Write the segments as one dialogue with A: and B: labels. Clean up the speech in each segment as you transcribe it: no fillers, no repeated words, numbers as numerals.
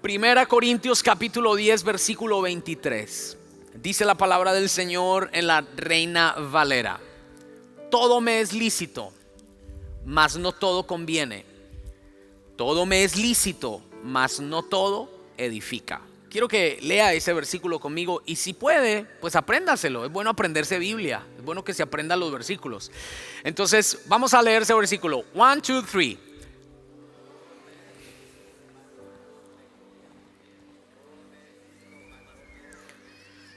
A: Primera Corintios capítulo 10 versículo 23. Dice la palabra del Señor en la Reina Valera: todo me es lícito, mas no todo conviene. Todo me es lícito, mas no todo edifica. Quiero que lea ese versículo conmigo y si puede, pues apréndaselo. Es bueno aprenderse Biblia, es bueno que se aprendan los versículos. Entonces vamos a leer ese versículo. 1, 2, 3.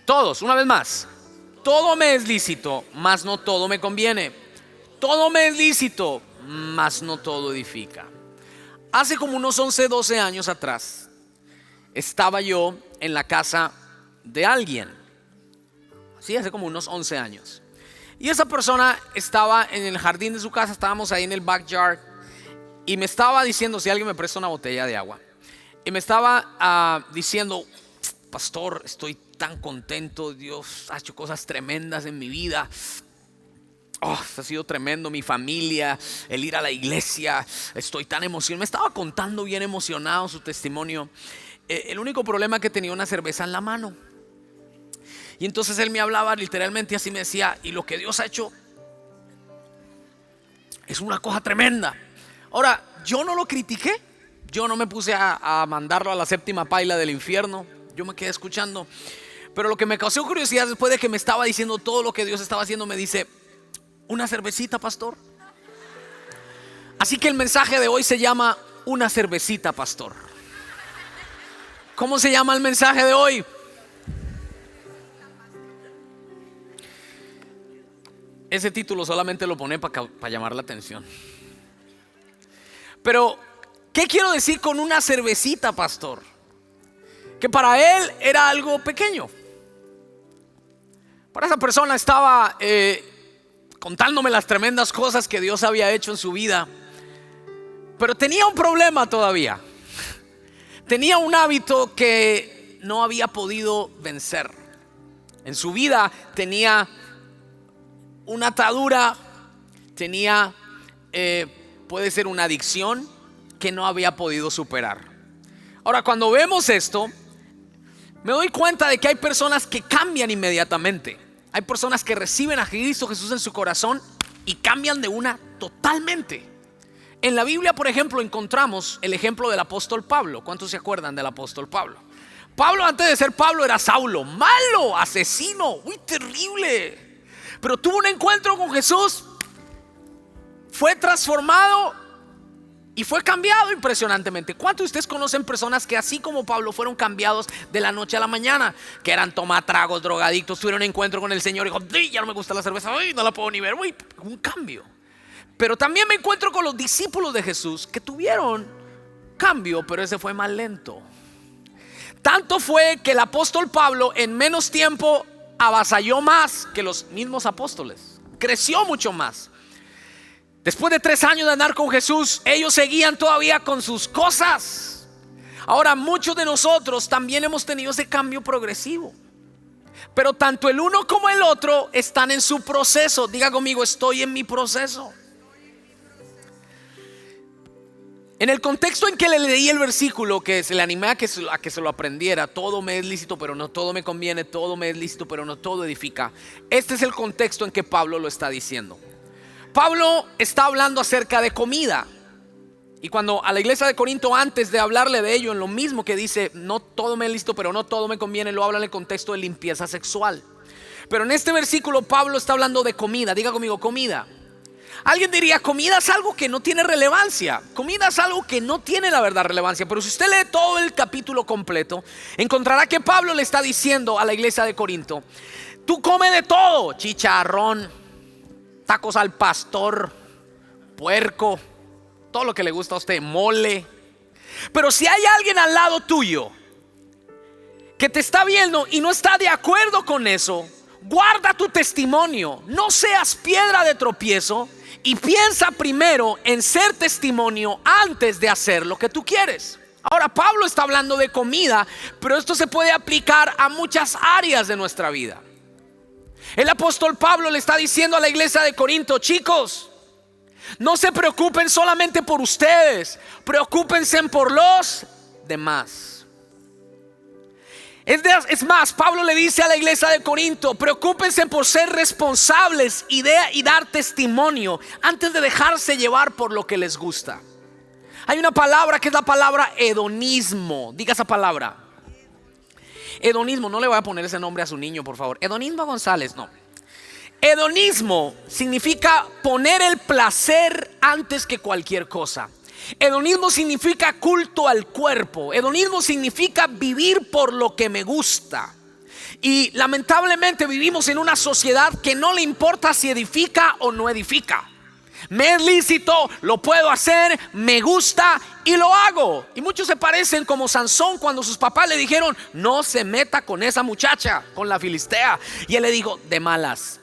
A: Todos, una vez más. Todo me es lícito, mas no todo me conviene. Todo me es lícito, mas no todo edifica. Hace como unos 11, 12 años atrás, estaba yo en la casa de alguien. Sí, hace como unos 11 años. Y esa persona estaba en el jardín de su casa, estábamos ahí en el backyard. Y me estaba diciendo, si alguien me presta una botella de agua. Y me estaba diciendo: pastor, estoy tan contento, Dios ha hecho cosas tremendas en mi vida. Ha sido tremendo, mi familia, el ir a la iglesia, estoy tan emocionado. Me estaba contando bien emocionado su testimonio. El único problema es que tenía una cerveza en la mano. Y entonces él me hablaba literalmente así, me decía: y lo que Dios ha hecho es una cosa tremenda. Ahora, yo no lo critiqué, yo no me puse a mandarlo a la séptima paila del infierno. Yo me quedé escuchando. Pero lo que me causó curiosidad, después de que me estaba diciendo todo lo que Dios estaba haciendo, me dice: ¿una cervecita, pastor? Así que el mensaje de hoy se llama una cervecita, pastor. ¿Cómo se llama el mensaje de hoy? Ese título solamente lo pone para llamar la atención. Pero, ¿qué quiero decir con una cervecita, pastor? Que para él era algo pequeño. Para esa persona estaba contándome las tremendas cosas que Dios había hecho en su vida. Pero tenía un problema todavía. Tenía un hábito que no había podido vencer. En su vida tenía una atadura, tenía, puede ser una adicción que no había podido superar. Ahora, cuando vemos esto, me doy cuenta de que hay personas que cambian inmediatamente. Hay personas que reciben a Cristo Jesús en su corazón y cambian de una totalmente. En la Biblia, por ejemplo, encontramos el ejemplo del apóstol Pablo. ¿Cuántos se acuerdan del apóstol Pablo? Pablo, antes de ser Pablo, era Saulo, malo, asesino, terrible. Pero tuvo un encuentro con Jesús, fue transformado y fue cambiado impresionantemente. ¿Cuántos de ustedes conocen personas que así como Pablo fueron cambiados de la noche a la mañana? Que eran tomatragos, drogadictos, tuvieron un encuentro con el Señor y dijo: ya no me gusta la cerveza, no la puedo ni ver. Un cambio. Pero también me encuentro con los discípulos de Jesús que tuvieron cambio, pero ese fue más lento. Tanto fue que el apóstol Pablo en menos tiempo avasalló más que los mismos apóstoles. Creció mucho más. Después de 3 años de andar con Jesús, ellos seguían todavía con sus cosas. Ahora, muchos de nosotros también hemos tenido ese cambio progresivo. Pero tanto el uno como el otro están en su proceso. Diga conmigo: estoy en mi proceso. En el contexto en que le leí el versículo, que se le animé a que se lo aprendiera: todo me es lícito, pero no todo me conviene. Todo me es lícito, pero no todo edifica. Este es el contexto en que Pablo lo está diciendo. Pablo está hablando acerca de comida. Y cuando a la iglesia de Corinto, antes de hablarle de ello, en lo mismo que dice: no todo me es lícito, pero no todo me conviene, lo habla en el contexto de limpieza sexual. Pero en este versículo Pablo está hablando de comida. Diga conmigo: comida. Alguien diría: comida es algo que no tiene relevancia. Comida es algo que no tiene la verdad relevancia. Pero si usted lee todo el capítulo completo, encontrará que Pablo le está diciendo a la iglesia de Corinto: tú come de todo: chicharrón, tacos al pastor, puerco, todo lo que le gusta a usted, mole. Pero si hay alguien al lado tuyo que te está viendo y no está de acuerdo con eso, guarda tu testimonio. No seas piedra de tropiezo y piensa primero en ser testimonio antes de hacer lo que tú quieres. Ahora, Pablo está hablando de comida, pero esto se puede aplicar a muchas áreas de nuestra vida. El apóstol Pablo le está diciendo a la iglesia de Corinto: chicos, no se preocupen solamente por ustedes, preocúpense por los demás. Es más, Pablo le dice a la iglesia de Corinto: preocúpense por ser responsables y dar testimonio antes de dejarse llevar por lo que les gusta. Hay una palabra que es la palabra hedonismo. Diga esa palabra. Hedonismo. No le voy a poner ese nombre a su niño, por favor. Hedonismo González, no. Hedonismo significa poner el placer antes que cualquier cosa. Hedonismo significa culto al cuerpo. Hedonismo significa vivir por lo que me gusta. Y lamentablemente vivimos en una sociedad que no le importa si edifica o no edifica. Me es lícito, lo puedo hacer, me gusta y lo hago. Y muchos se parecen como Sansón cuando sus papás le dijeron: no se meta con esa muchacha, con la filistea. Y él le dijo: de malas,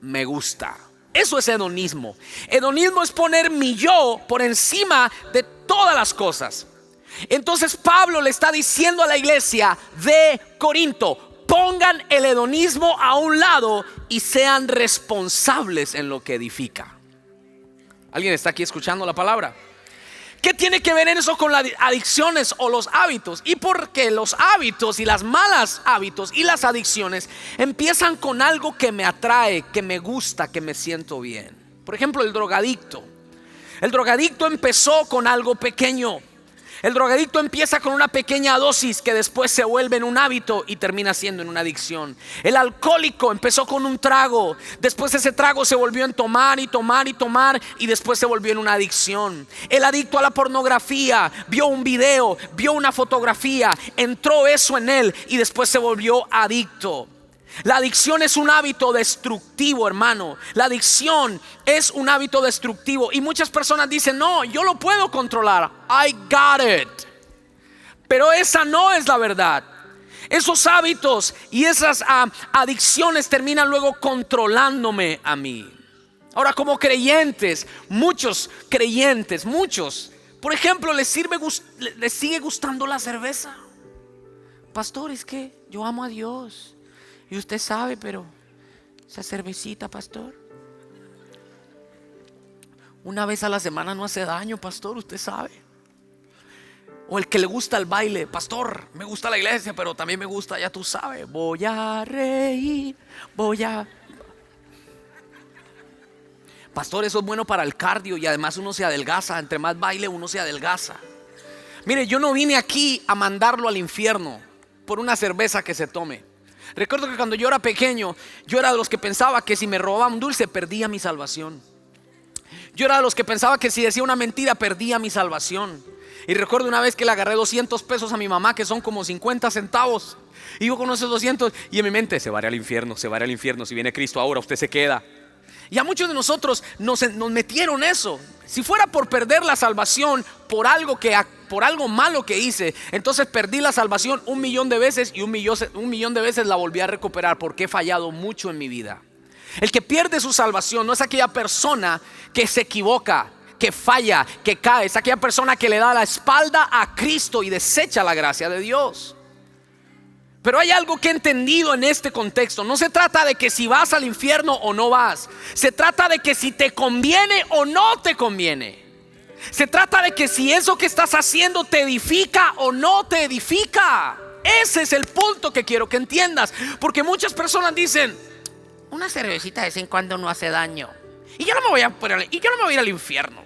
A: me gusta. Eso es hedonismo. Hedonismo es poner mi yo por encima de todas las cosas. Entonces Pablo le está diciendo a la iglesia de Corinto: pongan el hedonismo a un lado y sean responsables en lo que edifica. ¿Alguien está aquí escuchando la palabra? ¿Qué tiene que ver eso con las adicciones o los hábitos? Y porque los hábitos y las malas hábitos y las adicciones empiezan con algo que me atrae, que me gusta, que me siento bien. Por ejemplo, el drogadicto. El drogadicto empezó con algo pequeño. El drogadicto empieza con una pequeña dosis que después se vuelve en un hábito y termina siendo en una adicción. El alcohólico empezó con un trago, después ese trago se volvió en tomar y tomar y tomar y después se volvió en una adicción. El adicto a la pornografía vio un video, vio una fotografía, entró eso en él y después se volvió adicto. La adicción es un hábito destructivo, hermano. La adicción es un hábito destructivo. Y muchas personas dicen: no, yo lo puedo controlar, I got it. Pero esa no es la verdad. Esos hábitos y esas adicciones terminan luego controlándome a mí. Ahora, como creyentes, muchos creyentes, por ejemplo, les sigue gustando la cerveza. Pastor, es que yo amo a Dios y usted sabe, pero esa cervecita, pastor, una vez a la semana no hace daño, pastor, usted sabe. O el que le gusta el baile: pastor, me gusta la iglesia, pero también me gusta, ya tú sabes, voy a reír, pastor, eso es bueno para el cardio y además uno se adelgaza. Entre más baile uno se adelgaza. Mire, yo no vine aquí a mandarlo al infierno por una cerveza que se tome. Recuerdo que cuando yo era pequeño, yo era de los que pensaba que si me robaban un dulce perdía mi salvación. Yo era de los que pensaba que si decía una mentira perdía mi salvación. Y recuerdo una vez que le agarré 200 pesos a mi mamá, que son como 50 centavos. Y yo con esos 200 y en mi mente: se va a ir al infierno, se va a ir al infierno. Si viene Cristo ahora, usted se queda. Y a muchos de nosotros nos metieron eso. Si fuera por perder la salvación por algo malo que hice, entonces perdí la salvación 1,000,000 de veces y 1,000,000 de veces la volví a recuperar, porque he fallado mucho en mi vida. El que pierde su salvación no es aquella persona que se equivoca, que falla, que cae. Es aquella persona que le da la espalda a Cristo y desecha la gracia de Dios. Pero hay algo que he entendido en este contexto. No se trata de que si vas al infierno o no vas. Se trata de que si te conviene o no te conviene. Se trata de que si eso que estás haciendo te edifica o no te edifica. Ese es el punto que quiero que entiendas. Porque muchas personas dicen: una cervecita de vez en cuando no hace daño, y yo no me voy a ir al infierno.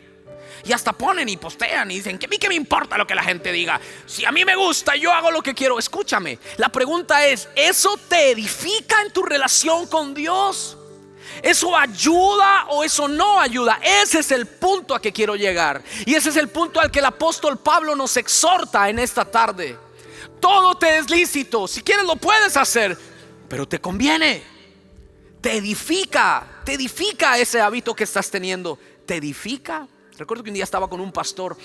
A: Y hasta ponen y postean y dicen: ¿a mí qué me importa lo que la gente diga? Si a mí me gusta, yo hago lo que quiero. Escúchame, la pregunta es: ¿eso te edifica en tu relación con Dios? ¿Eso ayuda o eso no ayuda? Ese es el punto a que quiero llegar. Y ese es el punto al que el apóstol Pablo nos exhorta en esta tarde. Todo te es lícito, si quieres lo puedes hacer, pero te conviene. Te edifica ese hábito que estás teniendo. Te edifica. Recuerdo que un día estaba con un pastor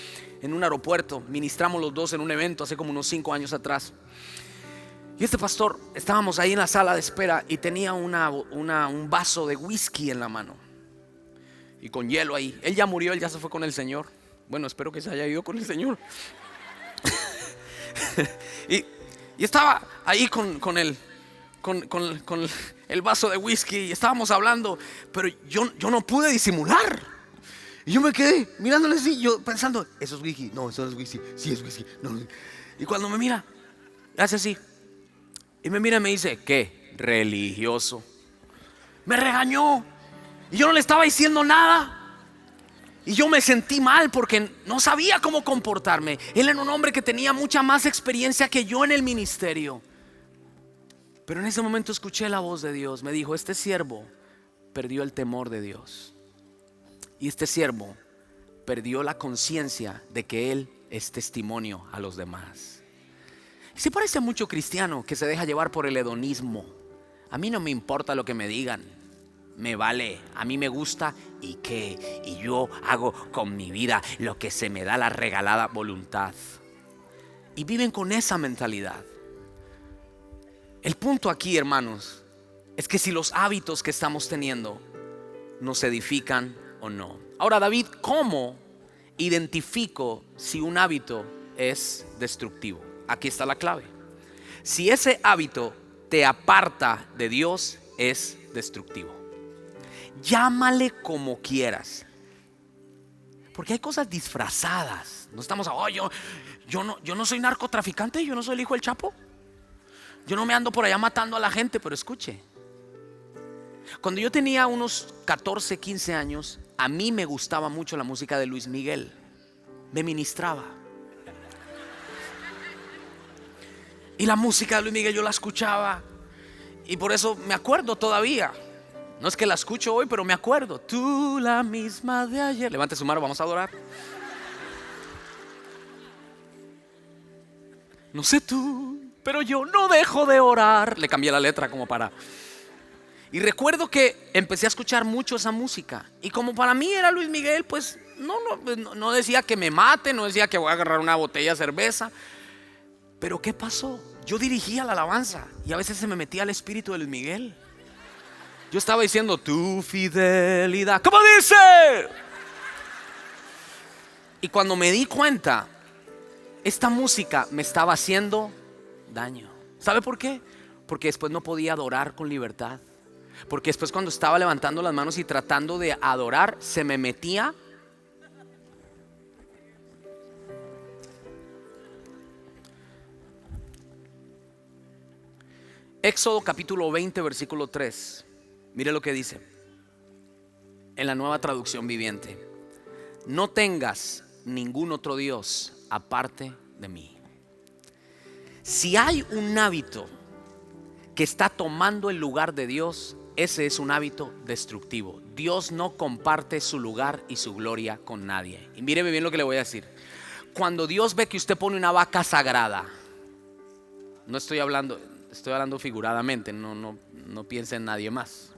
A: en un aeropuerto. Ministramos los dos en un evento hace como unos 5 años atrás. Y este pastor, estábamos ahí en la sala de espera y tenía un vaso de whisky en la mano y con hielo ahí. Él ya murió, él ya se fue con el Señor. Bueno, espero que se haya ido con el Señor. y estaba ahí con el vaso de whisky y estábamos hablando, pero yo no pude disimular. Y yo me quedé mirándole así, yo pensando: ¿eso es whisky? No, eso no es whisky. Sí es whisky. No. Y cuando me mira, hace así: Y me mira y me dice, ¿qué? Religioso. Me regañó. Y yo no le estaba diciendo nada. Y yo me sentí mal porque no sabía cómo comportarme. Él era un hombre que tenía mucha más experiencia que yo en el ministerio. Pero en ese momento escuché la voz de Dios. Me dijo, este siervo perdió el temor de Dios. Y este siervo perdió la conciencia de que él es testimonio a los demás. Se parece a mucho cristiano que se deja llevar por el hedonismo. A mí no me importa lo que me digan. Me vale, a mí me gusta y qué, y yo hago con mi vida lo que se me da la regalada voluntad. Y viven con esa mentalidad. El punto aquí, hermanos, es que si los hábitos que estamos teniendo nos edifican o no. Ahora, David, ¿cómo identifico si un hábito es destructivo? Aquí está la clave. Si ese hábito te aparta de Dios, es destructivo. Llámale como quieras, porque hay cosas disfrazadas. No estamos, yo no soy narcotraficante, yo no soy el hijo del Chapo, yo no me ando por allá matando a la gente. Pero escuche, cuando yo tenía unos 14, 15 años, a mí me gustaba mucho la música de Luis Miguel. Me ministraba. Y la música de Luis Miguel yo la escuchaba, y por eso me acuerdo todavía. No es que la escucho hoy, pero me acuerdo. Tú la misma de ayer. Levante su mano, vamos a adorar. No sé tú, pero yo no dejo de orar. Le cambié la letra como para... Y recuerdo que empecé a escuchar mucho esa música. Y como para mí era Luis Miguel, pues no decía que me mate, no decía que voy a agarrar una botella de cerveza. Pero ¿qué pasó? Yo dirigía la alabanza y a veces se me metía el espíritu de Luis Miguel. Yo estaba diciendo, tu fidelidad, ¿cómo dice? Y cuando me di cuenta, esta música me estaba haciendo daño. ¿Sabe por qué? Porque después no podía adorar con libertad. Porque después, cuando estaba levantando las manos y tratando de adorar, se me metía Éxodo capítulo 20, versículo 3. Mire lo que dice en la Nueva Traducción Viviente: no tengas ningún otro Dios aparte de mí. Si hay un hábito que está tomando el lugar de Dios, ese es un hábito destructivo. Dios no comparte su lugar y su gloria con nadie. Y míreme bien lo que le voy a decir. Cuando Dios ve que usted pone una vaca sagrada, no estoy hablando, estoy hablando figuradamente, no piense en nadie más.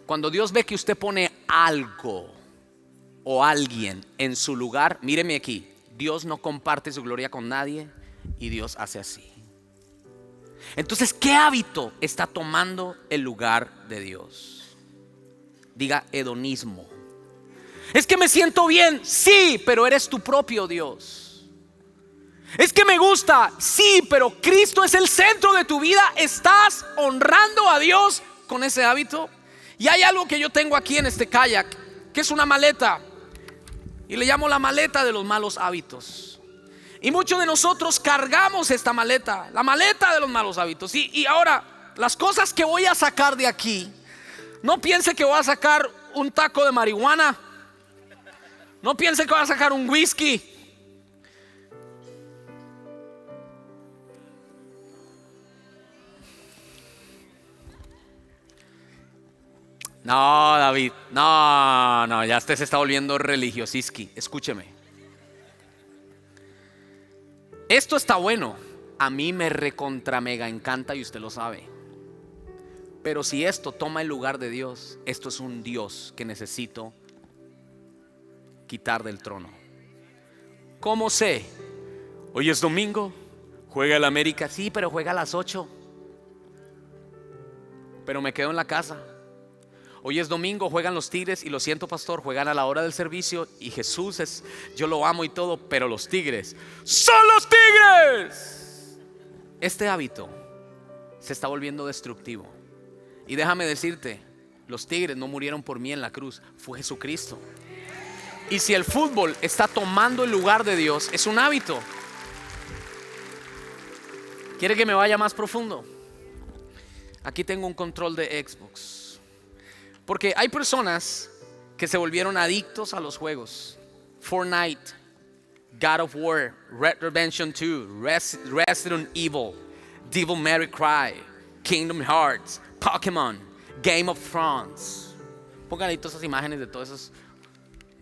A: Cuando Dios ve que usted pone algo o alguien en su lugar, míreme aquí, Dios no comparte su gloria con nadie y Dios hace así. Entonces, ¿qué hábito está tomando el lugar de Dios? Diga: hedonismo. Es que me siento bien, sí, pero eres tu propio Dios. Es que me gusta, sí, pero Cristo es el centro de tu vida. ¿Estás honrando a Dios con ese hábito? Y hay algo que yo tengo aquí en este kayak, que es una maleta, y le llamo la maleta de los malos hábitos. Y muchos de nosotros cargamos esta maleta, la maleta de los malos hábitos. Y ahora, las cosas que voy a sacar de aquí, no piense que voy a sacar un taco de marihuana, no piense que voy a sacar un whisky. No, David, no, ya usted se está volviendo religiosiski. Escúcheme. Esto está bueno. A mí me recontra mega encanta y usted lo sabe. Pero si esto toma el lugar de Dios, esto es un Dios que necesito quitar del trono. ¿Cómo sé? Hoy es domingo, juega el América. Sí, pero juega a las 8. Pero me quedo en la casa. Hoy es domingo, juegan los Tigres y lo siento, pastor, juegan a la hora del servicio y Jesús es, yo lo amo y todo, pero los Tigres son los Tigres. Este hábito se está volviendo destructivo. Y déjame decirte, los Tigres no murieron por mí en la cruz, fue Jesucristo. Y si el fútbol está tomando el lugar de Dios, es un hábito. ¿Quiere que me vaya más profundo? Aquí tengo un control de Xbox. Porque hay personas que se volvieron adictos a los juegos. Fortnite, God of War, Red Redemption 2, Resident Evil, Devil May Cry, Kingdom Hearts, Pokémon, Game of Thrones. Pongan ahí todas esas imágenes de todos esos.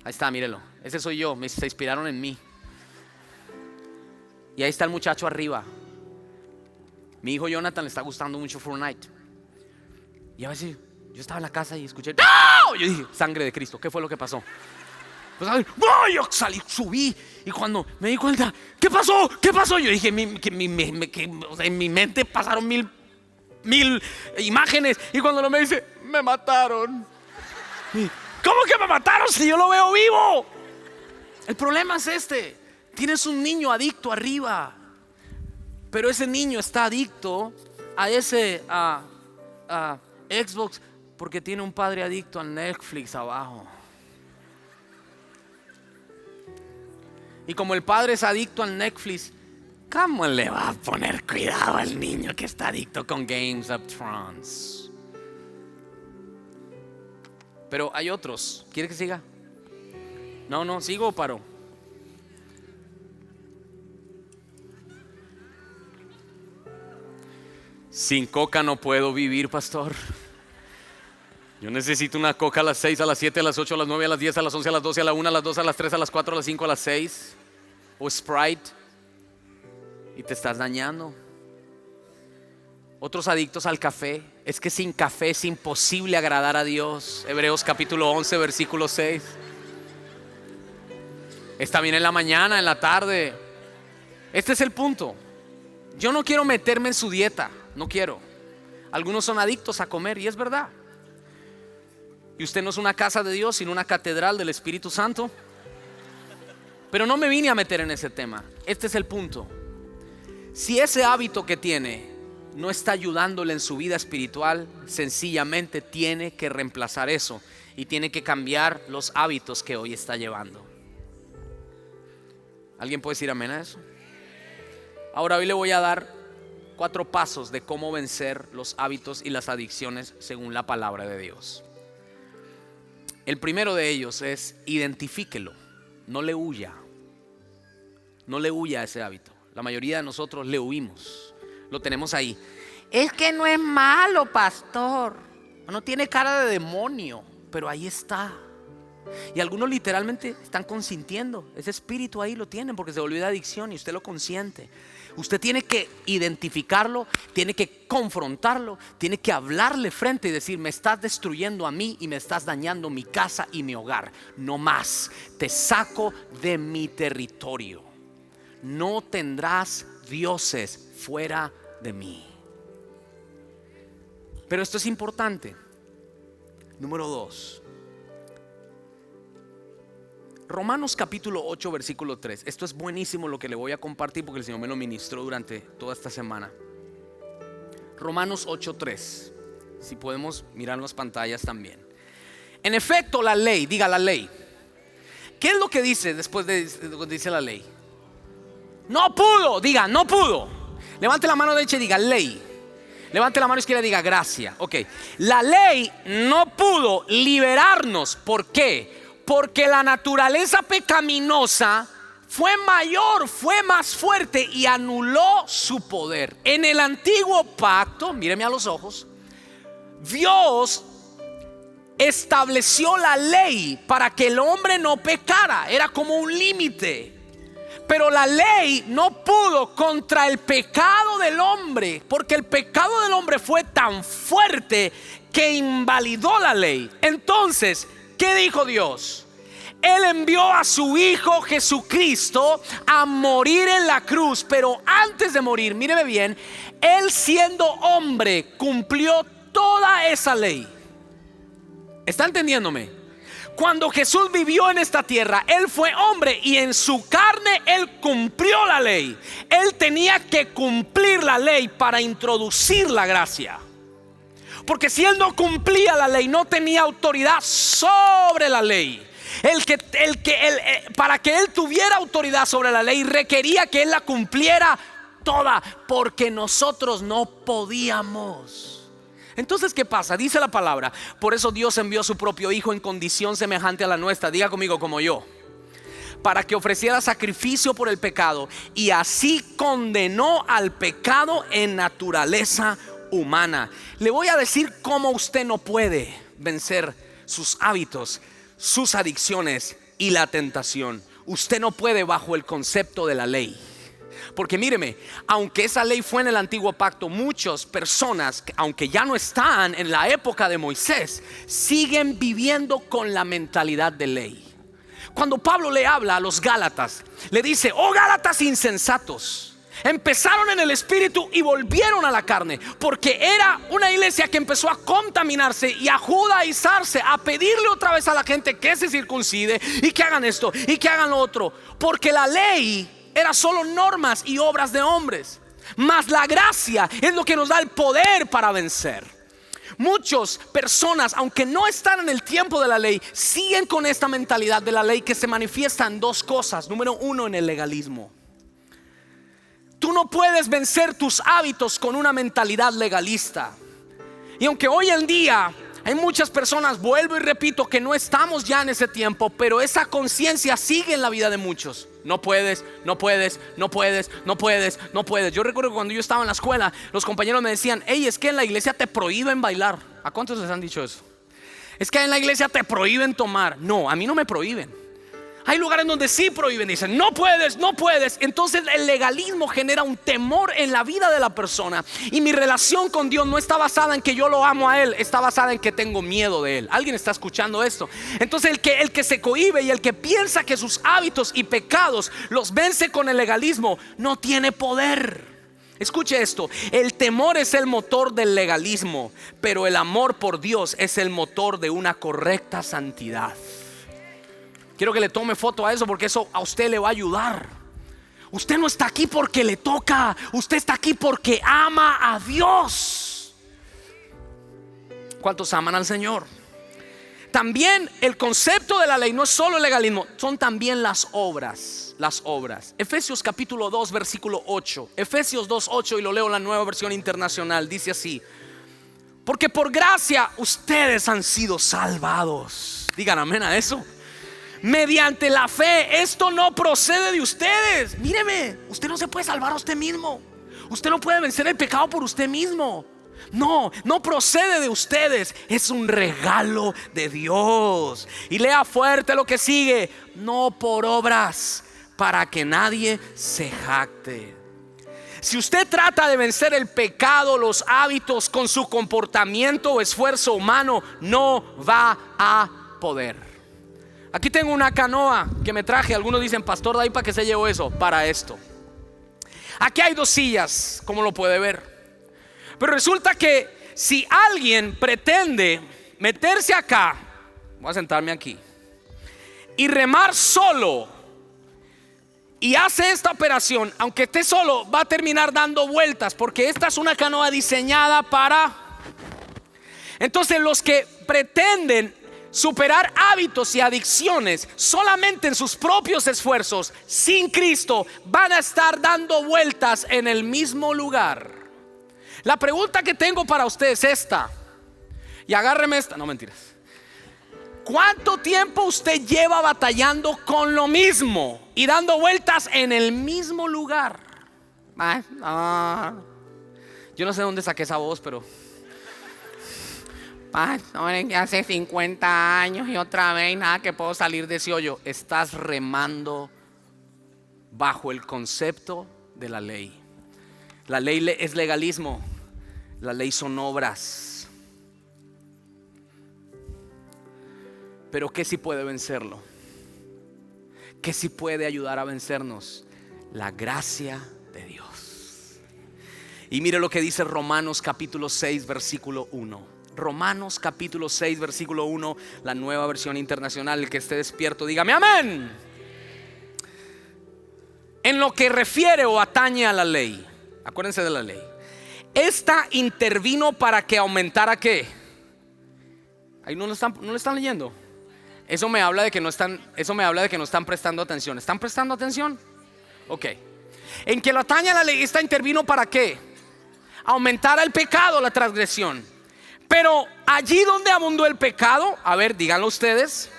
A: Ahí está, mírelo. Ese soy yo, se inspiraron en mí. Y ahí está el muchacho arriba. Mi hijo Jonathan le está gustando mucho Fortnite. Y a veces yo estaba en la casa y escuché ¡no! Yo dije, sangre de Cristo, ¿qué fue lo que pasó? Pues a ver, ¡no! Yo salí, subí. Y cuando me di cuenta, ¿qué pasó? ¿Qué pasó? Yo dije, o sea, en mi mente pasaron mil imágenes. Y cuando me dice, me mataron. ¿Cómo que me mataron si yo lo veo vivo? El problema es este. Tienes un niño adicto arriba, pero ese niño está adicto a ese Xbox porque tiene un padre adicto al Netflix abajo. Y como el padre es adicto al Netflix, ¿cómo le va a poner cuidado al niño que está adicto con Games of Thrones? Pero hay otros. ¿Quiere que siga? No, ¿sigo o paro? Sin coca no puedo vivir, pastor. Yo necesito una coca a las 6, a las 7, a las 8, a las 9, a las 10, a las 11, a las 12, a la 1, a las 2, a las 3, a las 4, a las 5, a las 6. O Sprite. Y te estás dañando. Otros adictos al café. Es que sin café es imposible agradar a Dios. Hebreos capítulo 11, versículo 6. Está bien en la mañana, en la tarde. Este es el punto. Yo no quiero meterme en su dieta. No quiero. Algunos son adictos a comer y es verdad. Y usted no es una casa de Dios, sino una catedral del Espíritu Santo. Pero no me vine a meter en ese tema. Este es el punto. Si ese hábito que tiene no está ayudándole en su vida espiritual, sencillamente tiene que reemplazar eso y tiene que cambiar los hábitos que hoy está llevando. ¿Alguien puede decir amén a eso? Ahora hoy le voy a dar 4 pasos de cómo vencer los hábitos y las adicciones según la palabra de Dios. El primero de ellos es identifíquelo, no le huya. No le huya a ese hábito. La mayoría de nosotros le huimos. Lo tenemos ahí. Es que no es malo, pastor. No tiene cara de demonio, pero ahí está. Y algunos literalmente están consintiendo. Ese espíritu ahí lo tienen porque se volvió de adicción y usted lo consiente. Usted tiene que identificarlo, tiene que confrontarlo, tiene que hablarle frente y decir: me estás destruyendo a mí y me estás dañando mi casa y mi hogar. No más, te saco de mi territorio. No tendrás dioses fuera de mí. Pero esto es importante. Número 2. Romanos capítulo 8 versículo 3. Esto es buenísimo lo que le voy a compartir porque el Señor me lo ministró durante toda esta semana. Romanos 8:3. Si podemos mirar en las pantallas también. En efecto, la ley, diga la ley. ¿Qué es lo que dice después de lo que dice la ley? No pudo, diga no pudo. Levante la mano derecha y diga ley. Levante la mano izquierda y diga gracia. Ok. La ley no pudo liberarnos. ¿Por qué? Porque la naturaleza pecaminosa fue mayor, fue más fuerte y anuló su poder. En el antiguo pacto, míreme a los ojos, Dios estableció la ley para que el hombre no pecara. Era como un límite. Pero la ley no pudo contra el pecado del hombre, porque el pecado del hombre fue tan fuerte que invalidó la ley. Entonces, ¿qué dijo Dios? Él envió a su Hijo Jesucristo a morir en la cruz. Pero antes de morir, míreme bien, Él siendo hombre cumplió toda esa ley. ¿Está entendiéndome? Cuando Jesús vivió en esta tierra, Él fue hombre y en su carne Él cumplió la ley. Él tenía que cumplir la ley para introducir la gracia. Porque si Él no cumplía la ley, no tenía autoridad sobre la ley. Para que Él tuviera autoridad sobre la ley, requería que Él la cumpliera toda, porque nosotros no podíamos. Entonces, ¿qué pasa? Dice la palabra: por eso Dios envió a su propio Hijo en condición semejante a la nuestra. Diga conmigo: como yo, para que ofreciera sacrificio por el pecado, y así condenó al pecado en naturaleza humana. Le voy a decir cómo usted no puede vencer sus hábitos, sus adicciones y la tentación. Usted no puede bajo el concepto de la ley. Porque míreme, aunque esa ley fue en el antiguo pacto, muchas personas, aunque ya no están en la época de Moisés, siguen viviendo con la mentalidad de ley. Cuando Pablo le habla a los Gálatas, le dice: oh Gálatas insensatos, empezaron en el espíritu y volvieron a la carne. Porque era una iglesia que empezó a contaminarse y a judaizarse, a pedirle otra vez a la gente que se circuncide y que hagan esto y que hagan lo otro. Porque la ley era solo normas y obras de hombres, mas la gracia es lo que nos da el poder para vencer. Muchas personas, aunque no están en el tiempo de la ley, siguen con esta mentalidad de la ley, que se manifiesta en dos cosas. Número uno, en el legalismo. Tú no puedes vencer tus hábitos con una mentalidad legalista. Y aunque hoy en día hay muchas personas, vuelvo y repito, que no estamos ya en ese tiempo, pero esa conciencia sigue en la vida de muchos. No puedes, no puedes, no puedes, no puedes, no puedes. Yo recuerdo que cuando yo estaba en la escuela, los compañeros me decían: hey, es que en la iglesia te prohíben bailar. ¿A cuántos les han dicho eso? Es que en la iglesia te prohíben tomar. No, a mí no me prohíben. Hay lugares donde sí prohíben, dicen: no puedes, no puedes. Entonces el legalismo genera un temor en la vida de la persona. Y mi relación con Dios no está basada en que yo lo amo a Él, está basada en que tengo miedo de Él. ¿Alguien está escuchando esto? Entonces el que se cohíbe y el que piensa que sus hábitos y pecados los vence con el legalismo, no tiene poder. Escuche esto: el temor es el motor del legalismo, pero el amor por Dios es el motor de una correcta santidad. Quiero que le tome foto a eso, porque eso a usted le va a ayudar. Usted no está aquí porque le toca, usted está aquí porque ama a Dios. ¿Cuántos aman al Señor? También el concepto de la ley no es solo el legalismo, son también las obras. Las obras. Efesios capítulo 2 versículo 8. Efesios 2:8, y lo leo en la Nueva Versión Internacional. Dice así: porque por gracia ustedes han sido salvados. Digan amén a eso. Mediante la fe. Esto no procede de ustedes. Míreme, usted no se puede salvar a usted mismo. Usted no puede vencer el pecado por usted mismo. No, no procede de ustedes. Es un regalo de Dios. Y lea fuerte lo que sigue: no por obras, para que nadie se jacte. Si usted trata de vencer el pecado, los hábitos, con su comportamiento o esfuerzo humano, no va a poder. Aquí tengo una canoa que me traje. Algunos dicen: pastor, ¿de ahí para qué se llevó eso? Para esto. Aquí hay dos sillas, como lo puede ver. Pero resulta que si alguien pretende meterse acá, voy a sentarme aquí, y remar solo, y hace esta operación, aunque esté solo, va a terminar dando vueltas, porque esta es una canoa diseñada para... Entonces los que pretenden superar hábitos y adicciones solamente en sus propios esfuerzos, sin Cristo, van a estar dando vueltas en el mismo lugar. La pregunta que tengo para usted es esta, y agárreme esta, no mentiras. ¿Cuánto tiempo usted lleva batallando con lo mismo y dando vueltas en el mismo lugar? Yo no sé dónde saqué esa voz, pero... hace 50 años y otra vez nada que puedo salir de ese hoyo. Estás remando bajo el concepto de la ley. La ley es legalismo, la ley son obras. Pero ¿qué sí puede vencerlo? ¿Qué sí puede ayudar a vencernos? La gracia de Dios. Y mire lo que dice Romanos capítulo 6 versículo 1. Romanos capítulo 6 versículo 1, la Nueva Versión Internacional. El que esté despierto, dígame amén. En lo que refiere o atañe a la ley, acuérdense de la ley, esta intervino para que aumentara ¿qué? Ahí no lo están leyendo. Eso me habla de que no están prestando atención. ¿Están prestando atención? Ok. En que lo atañe a la ley, esta intervino ¿para qué? Aumentar el pecado, la transgresión. Pero allí donde abundó el pecado, a ver, díganlo ustedes,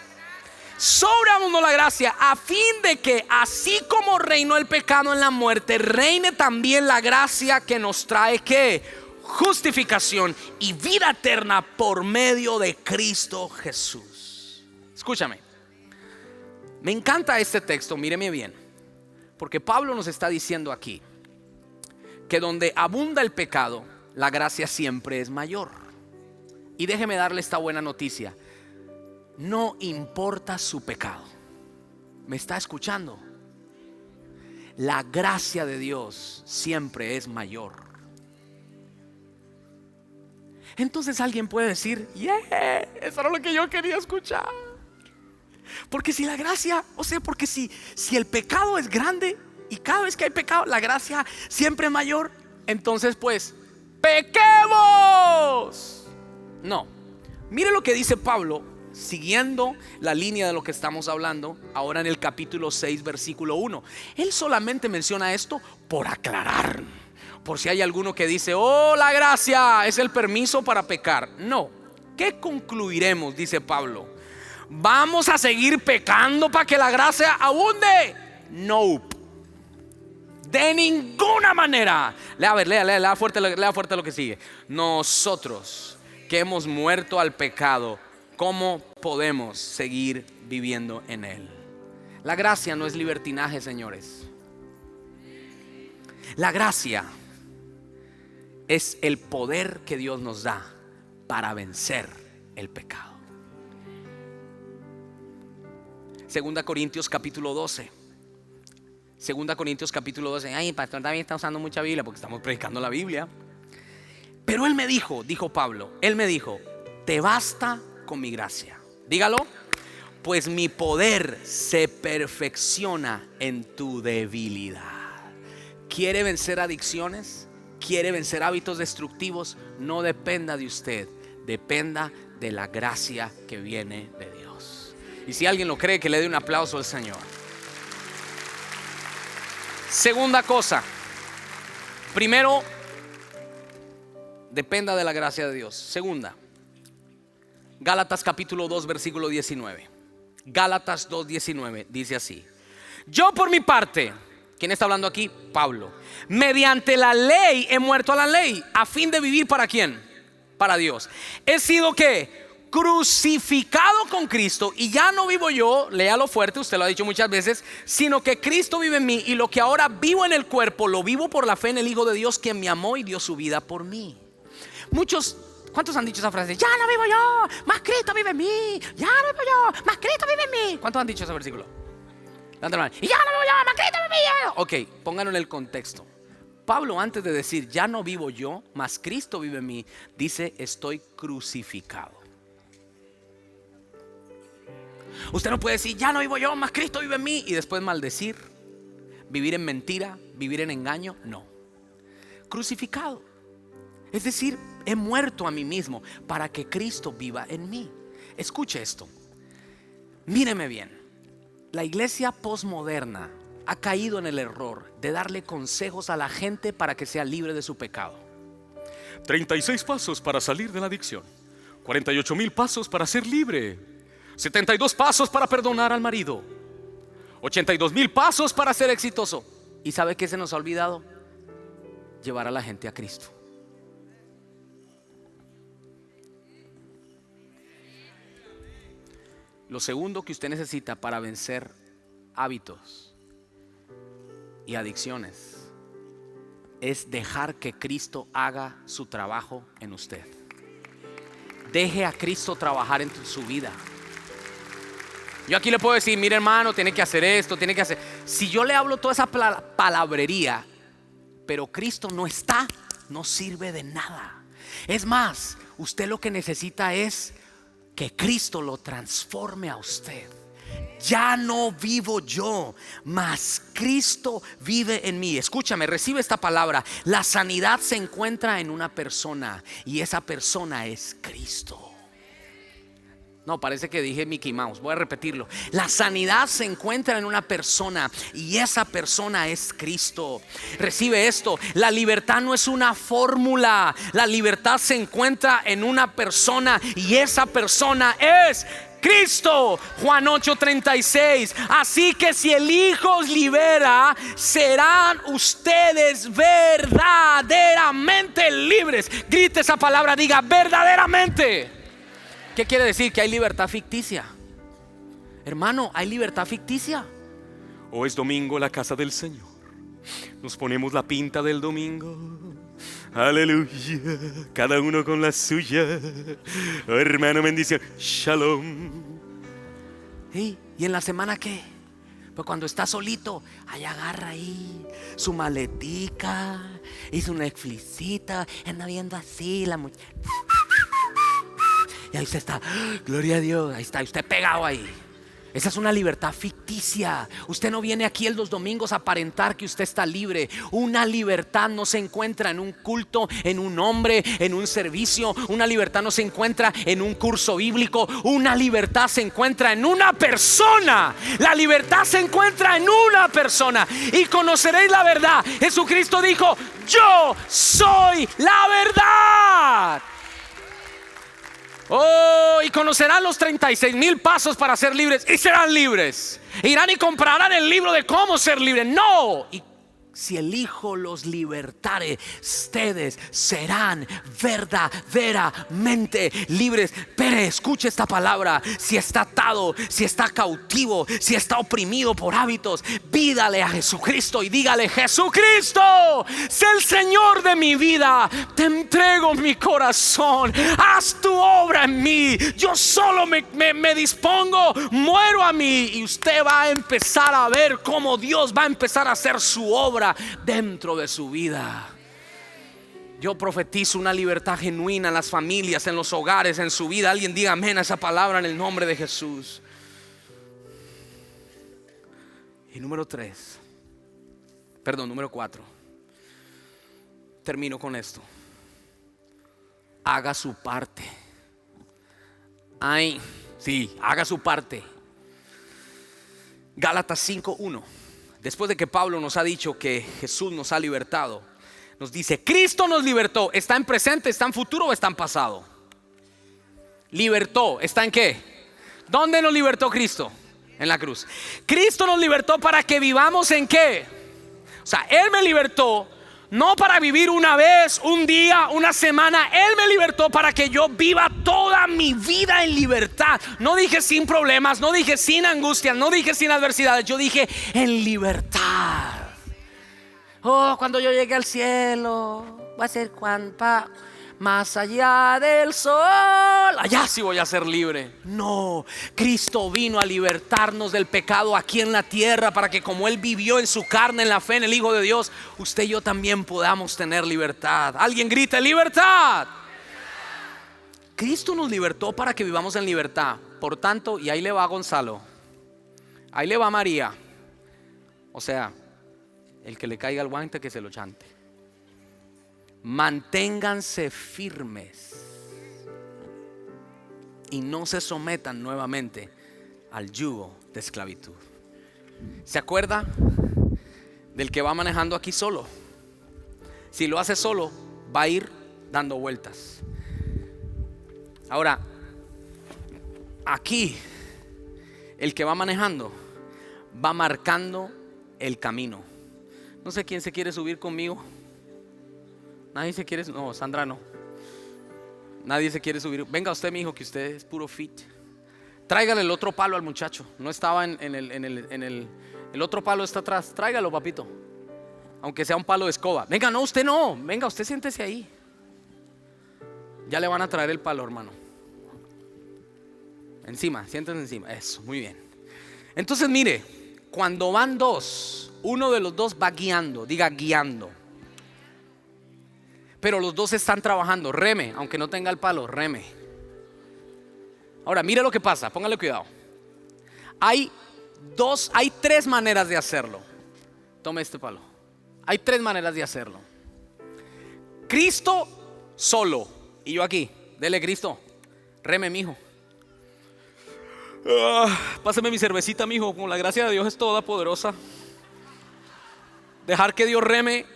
A: sobreabundó la gracia, a fin de que así como reinó el pecado en la muerte, reine también la gracia que nos trae ¿qué? Justificación y vida eterna por medio de Cristo Jesús. Escúchame, me encanta este texto, míreme bien, porque Pablo nos está diciendo aquí que donde abunda el pecado, la gracia siempre es mayor. Y déjeme darle esta buena noticia: no importa su pecado. ¿Me está escuchando? La gracia de Dios siempre es mayor. Entonces alguien puede decir: eso era lo que yo quería escuchar. Porque si la gracia, o sea, porque si el pecado es grande y cada vez que hay pecado la gracia siempre es mayor, entonces pues pequemos. No, mire lo que dice Pablo, siguiendo la línea de lo que estamos hablando ahora en el capítulo 6 versículo 1. Él solamente menciona esto por aclarar, por si hay alguno que dice: oh, la gracia es el permiso para pecar. No, ¿qué concluiremos? Dice Pablo: ¿vamos a seguir pecando para que la gracia abunde? No, de ninguna manera. Lea fuerte lo que sigue. Nosotros que hemos muerto al pecado, ¿cómo podemos seguir viviendo en él? La gracia no es libertinaje, señores. La gracia es el poder que Dios nos da para vencer el pecado. Segunda Corintios capítulo 12. Segunda Corintios capítulo 12. Ay, pastor David está usando mucha Biblia porque estamos predicando la Biblia. Pero él me dijo, dijo Pablo, él me dijo: te basta con mi gracia. Dígalo: pues mi poder se perfecciona en tu debilidad. ¿Quiere vencer adicciones? ¿Quiere vencer hábitos destructivos? No dependa de usted, dependa de la gracia que viene de Dios. Y si alguien lo cree, que le dé un aplauso al Señor. Segunda cosa, primero, dependa de la gracia de Dios. Segunda, Gálatas capítulo 2 versículo 19. Gálatas 2:19 dice así: yo por mi parte, ¿quién está hablando aquí? Pablo. Mediante la ley he muerto a la ley, a fin de vivir ¿para quién? Para Dios. He sido ¿qué? Crucificado con Cristo, y ya no vivo yo, léalo fuerte, usted lo ha dicho muchas veces, sino que Cristo vive en mí, y lo que ahora vivo en el cuerpo lo vivo por la fe en el Hijo de Dios, quien me amó y dio su vida por mí. Muchos, ¿cuántos han dicho esa frase? Ya no vivo yo, más Cristo vive en mí. Ya no vivo yo, más Cristo vive en mí. ¿Cuántos han dicho ese versículo? Levanta la mano. Y ya no vivo yo, más Cristo vive en mí. Ok, pónganlo en el contexto. Pablo, antes de decir ya no vivo yo, más Cristo vive en mí, dice: estoy crucificado. Usted no puede decir ya no vivo yo, más Cristo vive en mí, y después maldecir, vivir en mentira, vivir en engaño. No, crucificado, es decir, he muerto a mí mismo para que Cristo viva en mí. Escuche esto, míreme bien. La iglesia posmoderna ha caído en el error de darle consejos a la gente para que sea libre de su pecado. 36 pasos para salir de la adicción, 48,000 pasos para ser libre, 72 pasos para perdonar al marido, 82,000 pasos para ser exitoso. ¿Y sabe qué se nos ha olvidado? Llevar a la gente a Cristo. Lo segundo que usted necesita para vencer hábitos y adicciones es dejar que Cristo haga su trabajo en usted. Deje a Cristo trabajar en su vida. Yo aquí le puedo decir: mire, hermano, tiene que hacer esto, tiene que hacer. Si yo le hablo toda esa palabrería, pero Cristo no está, no sirve de nada. Es más, usted lo que necesita es que Cristo lo transforme a usted. Ya no vivo yo, mas Cristo vive en mí. Escúchame, recibe esta palabra. La sanidad se encuentra en una persona, y esa persona es Cristo. No, parece que dije Mickey Mouse. Voy a repetirlo. La sanidad se encuentra en una persona y esa persona es Cristo. Recibe esto. La libertad no es una fórmula. La libertad se encuentra en una persona y esa persona es Cristo. Juan 8:36. Así que si el Hijo os libera, serán ustedes verdaderamente libres. Grite esa palabra, diga verdaderamente. ¿Qué quiere decir? Que hay libertad ficticia. Hermano, hay libertad ficticia.
B: O es domingo la casa del Señor. Nos ponemos la pinta del domingo. Aleluya. Cada uno con la suya. Oh, hermano, bendición. Shalom.
A: ¿Y en la semana qué? Pues cuando está solito, ahí agarra ahí su maletica y su Netflixita, anda viendo así la muchacha. Y ahí usted está, gloria a Dios, ahí está, usted pegado ahí. Esa es una libertad ficticia. Usted no viene aquí los domingos a aparentar que usted está libre. Una libertad no se encuentra en un culto, en un hombre, en un servicio. Una libertad no se encuentra en un curso bíblico. Una libertad se encuentra en una persona. La libertad se encuentra en una persona. Y conoceréis la verdad. Jesucristo dijo: yo soy la verdad. Oh, y conocerán los 36,000 pasos para ser libres y serán libres. Irán y comprarán el libro de cómo ser libres. No. Y si el Hijo los libertare, ustedes serán verdaderamente libres. Pero escuche esta palabra: si está atado, si está cautivo, si está oprimido por hábitos, pídale a Jesucristo y dígale: Jesucristo, sé el Señor de mi vida. Te entrego mi corazón. Haz tu obra en mí. Yo solo me dispongo, muero a mí. Y usted va a empezar a ver cómo Dios va a empezar a hacer su obra dentro de su vida. Yo profetizo una libertad genuina en las familias, en los hogares, en su vida. Alguien diga amén a esa palabra en el nombre de Jesús. Y número 4. Termino con esto. Haga su parte. Haga su parte. Gálatas 5:1. Después de que Pablo nos ha dicho que Jesús nos ha libertado, nos dice: Cristo nos libertó. ¿Está en presente, está en futuro o está en pasado? Libertó, ¿está en qué? ¿Dónde nos libertó Cristo? En la cruz. Cristo nos libertó para que vivamos en qué. O sea, Él me libertó no para vivir una vez, un día, una semana. Él me libertó para que yo viva toda mi vida en libertad. No dije sin problemas, no dije sin angustias, no dije sin adversidades. Yo dije en libertad. Oh, cuando yo llegue al cielo, va a ser más allá del sol. Allá sí voy a ser libre. No, Cristo vino a libertarnos del pecado aquí en la tierra, para que como Él vivió en su carne, en la fe en el Hijo de Dios, usted y yo también podamos tener libertad. Alguien grite: libertad. Cristo nos libertó para que vivamos en libertad. Por tanto, y ahí le va Gonzalo, ahí le va María. O sea, el que le caiga el guante que se lo chante. Manténganse firmes y no se sometan nuevamente al yugo de esclavitud. ¿Se acuerda del que va manejando aquí solo? Si lo hace solo, va a ir dando vueltas. Ahora, aquí el que va manejando va marcando el camino. No sé quién se quiere subir conmigo. Nadie se quiere, no, Sandra no. Nadie se quiere subir. Venga usted, mi hijo, que usted es puro fit. Tráigale el otro palo al muchacho. No estaba en el otro palo está atrás. Tráigalo, papito. Aunque sea un palo de escoba. Venga, no, usted no. Venga, usted siéntese ahí. Ya le van a traer el palo, hermano. Encima, siéntense encima. Eso, muy bien. Entonces, mire, cuando van dos, uno de los dos va guiando. Diga guiando. Pero los dos están trabajando. Reme, aunque no tenga el palo, reme. Ahora, mire lo que pasa, póngale cuidado. Hay 3 maneras de hacerlo. Tome este palo. Hay 3 maneras de hacerlo. Cristo solo y yo aquí. Dele, Cristo, reme, mijo.
B: Pásame mi cervecita, mijo. Con la gracia de Dios es toda poderosa. Dejar que Dios reme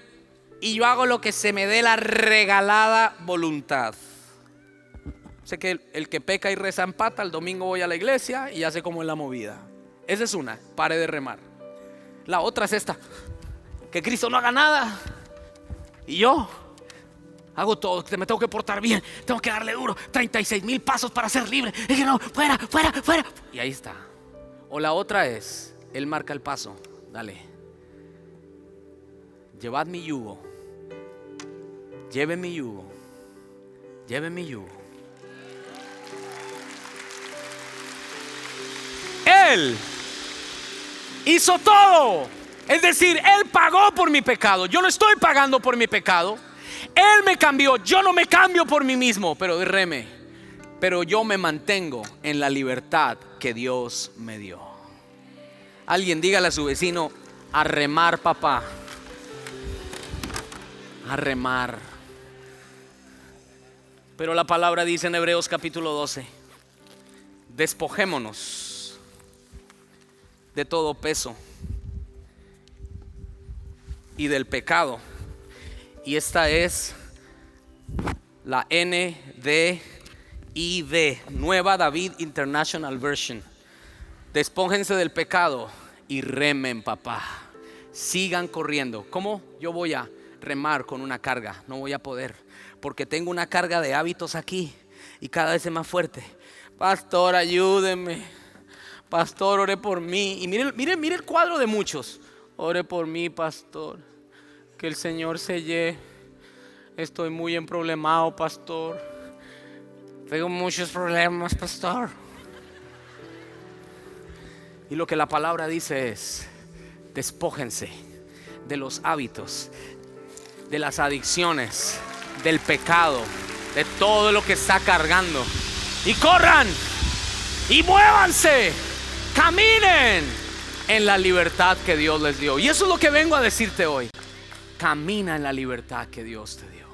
B: y yo hago lo que se me dé la regalada voluntad. Sé que el que peca y reza empata. El domingo voy a la iglesia y ya sé cómo es la movida. Esa es una, pare de remar. La otra es esta: que Cristo no haga nada y yo hago todo. Me tengo que portar bien, tengo que darle duro. 36,000 pasos para ser libre. Es que no, fuera. Y ahí está. O la otra es: Él marca el paso. Dale. Llevad mi yugo. Lleve mi yugo. Lleve mi yugo. Él hizo todo. Es decir, Él pagó por mi pecado. Yo no estoy pagando por mi pecado. Él me cambió. Yo no me cambio por mí mismo. Pero yo me mantengo en la libertad que Dios me dio. Alguien dígale a su vecino: a remar, papá. A remar. Pero la palabra dice en Hebreos capítulo 12: despojémonos de todo peso y del pecado. Y esta es la NDIV, Nueva David International Version. Despójense del pecado y remen, papá. Sigan corriendo. ¿Cómo yo voy a remar con una carga? No voy a poder, porque tengo una carga de hábitos aquí y cada vez es más fuerte. Pastor, ayúdeme. Pastor, ore por mí. Y mire el cuadro de muchos. Ore por mí, pastor. Que el Señor selle. Estoy muy emproblemado, pastor. Tengo muchos problemas, pastor. Y lo que la palabra dice es: despójense de los hábitos, de las adicciones, del pecado, de todo lo que está cargando. Y corran y muévanse, caminen en la libertad que Dios les dio. Y eso es lo que vengo a decirte hoy. Camina en la libertad que Dios te dio.